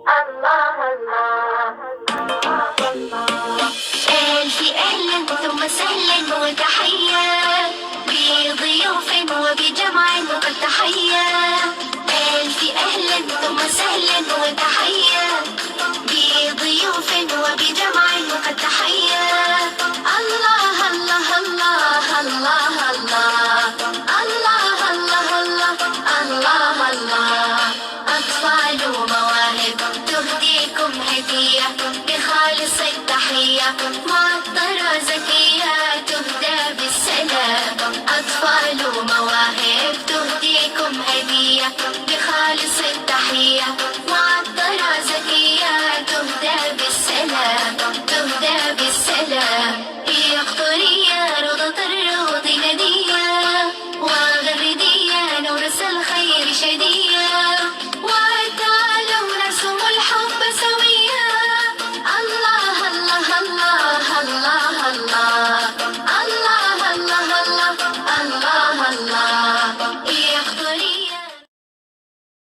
الله الله الله. ألف أهلا ثم سهلا وتحية بضيوف وبجمع وقد تحية. ألف أهلا ثم سهلا وتحية بضيوف وبجمع وقد تحية. الله الله الله الله الله الله الله الله الله. أطفال ومواهب تهديكم هدية بخالص التحية، معطرة زكية تهدى بالسلام. أطفال ومواهب تهديكم هدية